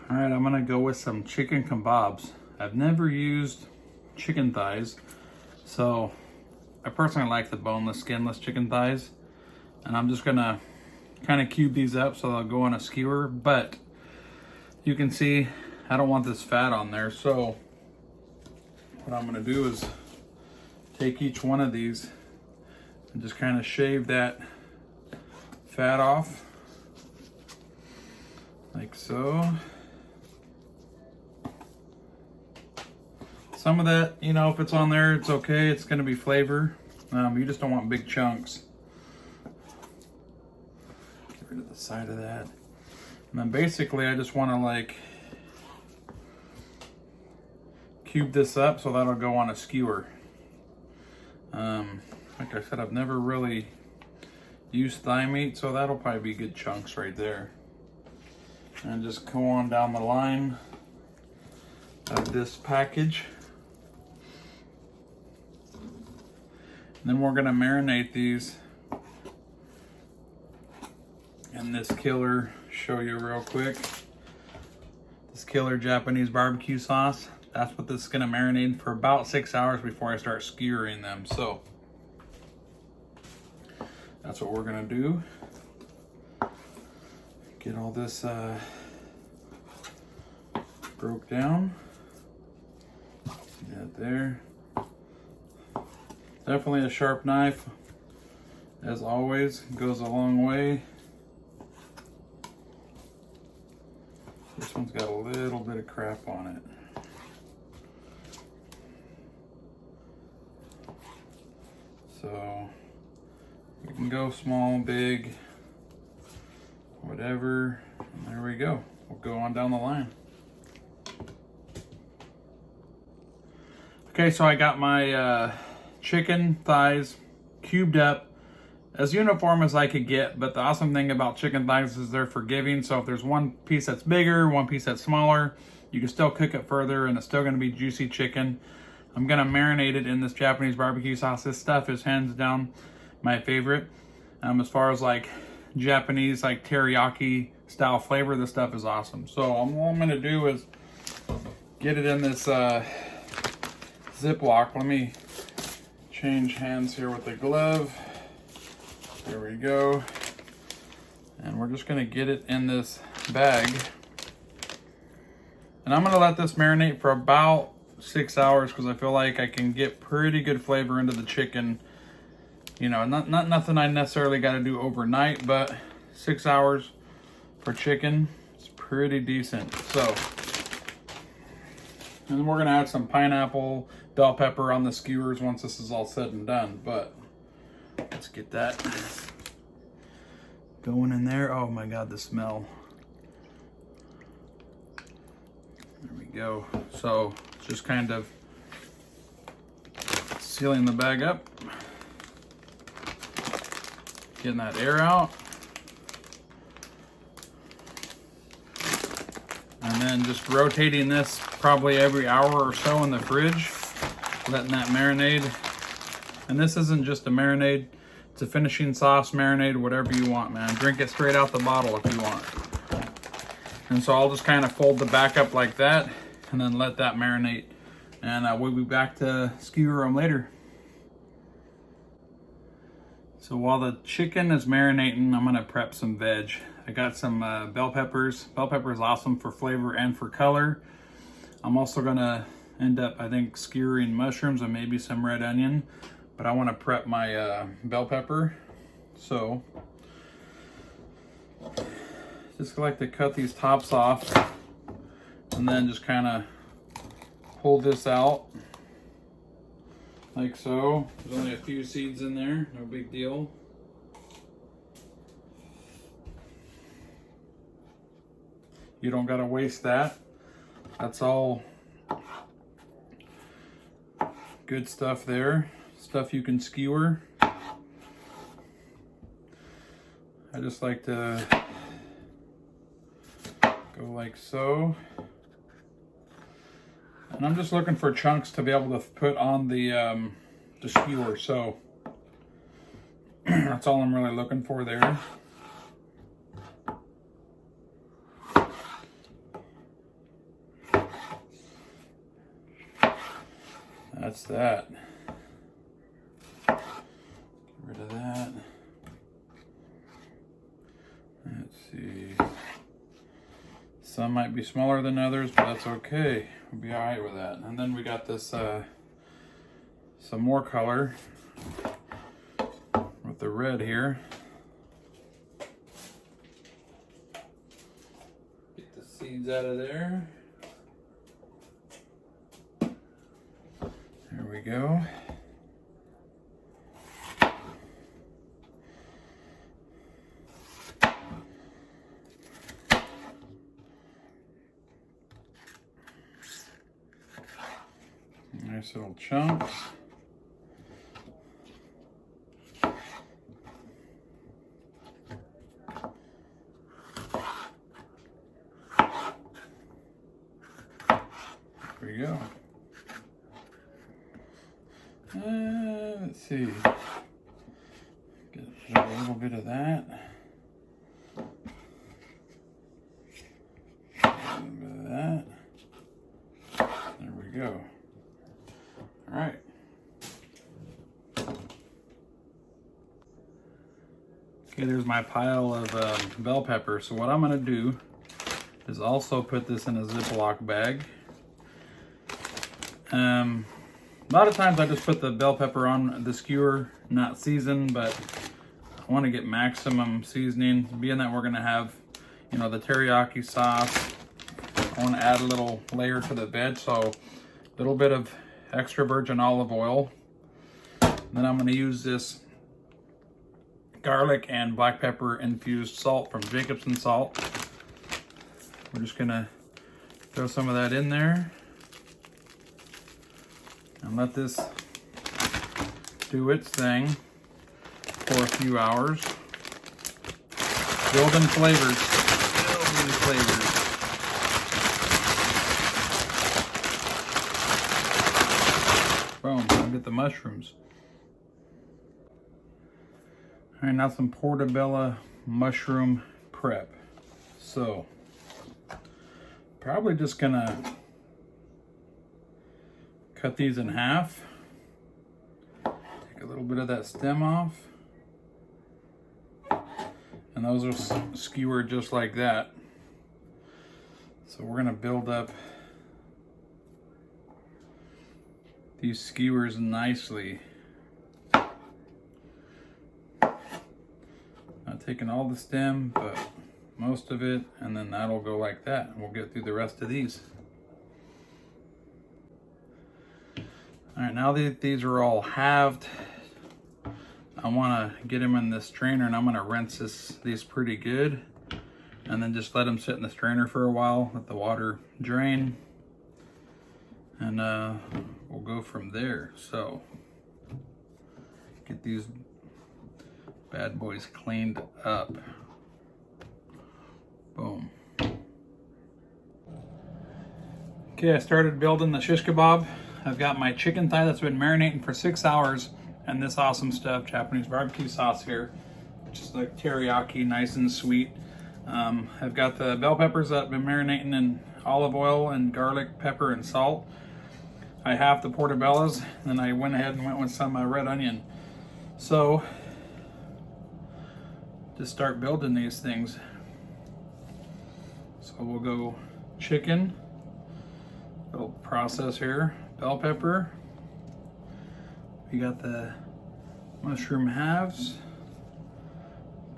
All right, I'm gonna go with some chicken kebabs. I've never used chicken thighs, so I personally like the boneless, skinless chicken thighs. And I'm just gonna kind of cube these up so they'll go on a skewer, but you can see I don't want this fat on there. So what I'm gonna do is take each one of these and just kind of shave that fat off, like so. Some of that, you know, if it's on there, it's okay. It's going to be flavor. You just don't want big chunks. Get rid of the side of that. And then basically, I just want to like cube this up so that'll go on a skewer. Like I said, I've never really used thigh meat, so that'll probably be good chunks right there. And just go on down the line of this package. Then we're gonna marinate these in this killer, show you real quick. This killer Japanese barbecue sauce. That's what this is gonna marinate for about 6 hours before I start skewering them. So that's what we're gonna do. Get all this broke down. See that there. Definitely a sharp knife, as always, goes a long way. This one's got a little bit of crap on it. So we can go small, big, whatever. And there we go. We'll go on down the line. Okay, so I got my chicken thighs cubed up as uniform as I could get, but the awesome thing about chicken thighs is they're forgiving. So if there's one piece that's bigger, one piece that's smaller, you can still cook it further and it's still going to be juicy chicken. I'm going to marinate it in this Japanese barbecue sauce. This stuff is hands down my favorite. As far as like Japanese like teriyaki style flavor, this stuff is awesome. So all I'm going to do is get it in this Ziploc. Let me change hands here with the glove. There we go. And we're just gonna get it in this bag. And I'm gonna let this marinate for about 6 hours because I feel like I can get pretty good flavor into the chicken. You know, not nothing I necessarily gotta do overnight, but 6 hours for chicken is pretty decent. So, and then we're gonna add some pineapple, bell pepper on the skewers once this is all said and done. But let's get that going in there. Oh my God, the smell. There we go. So just kind of sealing the bag up, getting that air out. And then just rotating this probably every hour or so in the fridge, letting that marinade. And this isn't just a marinade, it's a finishing sauce, marinade, whatever you want, man. Drink it straight out the bottle if you want. And so I'll just kind of fold the back up like that and then let that marinate. And we'll be back to skewer them later. So while the chicken is marinating, I'm gonna prep some veg. I got some bell peppers. Bell pepper is awesome for flavor and for color. I'm also gonna end up, I think, skewering mushrooms and maybe some red onion, but I wanna prep my bell pepper. So, just like to cut these tops off and then just kinda pull this out like so. There's only a few seeds in there, no big deal. You don't gotta waste that. That's all good stuff there. Stuff you can skewer. I just like to go like so. And I'm just looking for chunks to be able to put on the skewer. So that's all I'm really looking for there. That's that. Get rid of that. Let's see. Some might be smaller than others, but that's okay. We'll be all right with that. And then we got this, some more color with the red here. Get the seeds out of there. There we go. Nice little chunks. There we go. Let's see. Get a little bit of that. A little bit of that. There we go. All right. Okay, there's my pile of bell pepper. So what I'm gonna do is also put this in a Ziploc bag. A lot of times I just put the bell pepper on the skewer, not seasoned, but I want to get maximum seasoning. Being that we're gonna have, you know, the teriyaki sauce, I want to add a little layer to the veg, so a little bit of extra virgin olive oil. And then I'm going to use this garlic and black pepper infused salt from Jacobsen Salt. We're just going to throw some of that in there and let this do its thing for a few hours. Building flavors. Building flavors. Boom, I'll get the mushrooms. All right, now some portobello mushroom prep. So, probably just gonna cut these in half. Take a little bit of that stem off. And those are skewered just like that. So we're gonna build up these skewers nicely. Not taking all the stem, but most of it, and then that'll go like that. And we'll get through the rest of these. All right, now that these are all halved, I wanna get them in this strainer, and I'm gonna rinse these pretty good, and then just let them sit in the strainer for a while, let the water drain, and we'll go from there. So, get these bad boys cleaned up. Boom. Okay, I started building the shish kebab. I've got my chicken thigh that's been marinating for 6 hours, and this awesome stuff, Japanese barbecue sauce here, which is like teriyaki, nice and sweet. I've got the bell peppers that have been marinating in olive oil and garlic, pepper, and salt. I halved the portobellos, and then I went ahead and went with some red onion. So, just start building these things. So we'll go chicken, little process here, bell pepper. We got the mushroom halves,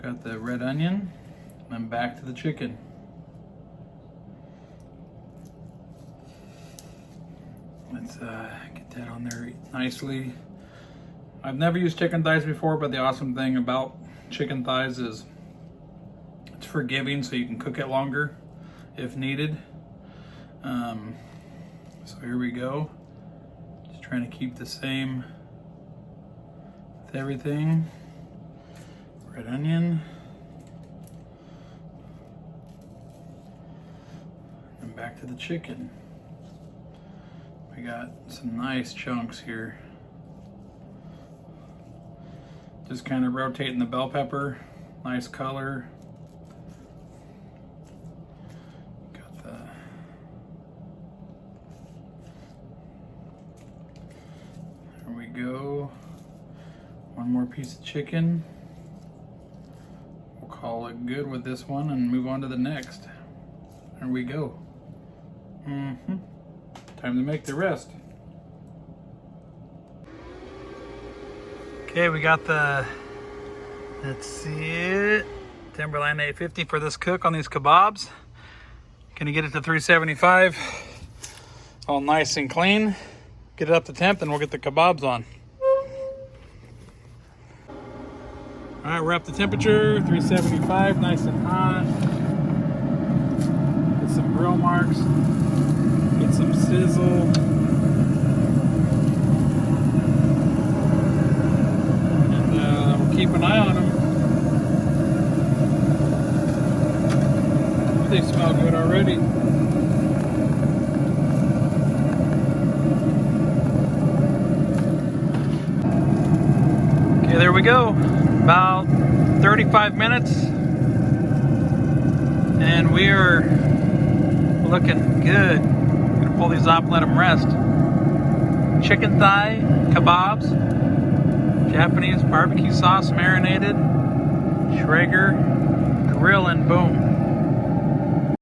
got the red onion, and then back to the chicken. Let's get that on there nicely. I've never used chicken thighs before, but the awesome thing about chicken thighs is it's forgiving, so you can cook it longer if needed. So here we go. Just trying to keep the same with everything. Red onion. And back to the chicken. We got some nice chunks here. Just kind of rotating the bell pepper, nice color. Got the One more piece of chicken. We'll call it good with this one and move on to the next. There we go. Time to make the rest. Okay, we got the, let's see it, Timberline 850 for this cook on these kebabs. Gonna get it to 375, all nice and clean. Get it up to temp, and we'll get the kebabs on. All right, we're up to temperature, 375, nice and hot. Get some grill marks, get some sizzle. And we'll keep an eye on them. They smell good already. Okay, there we go. About 35 minutes. And we're looking good. I'm gonna pull these off and let them rest. Chicken thigh kebabs. Japanese barbecue sauce marinated. Traeger grill and boom.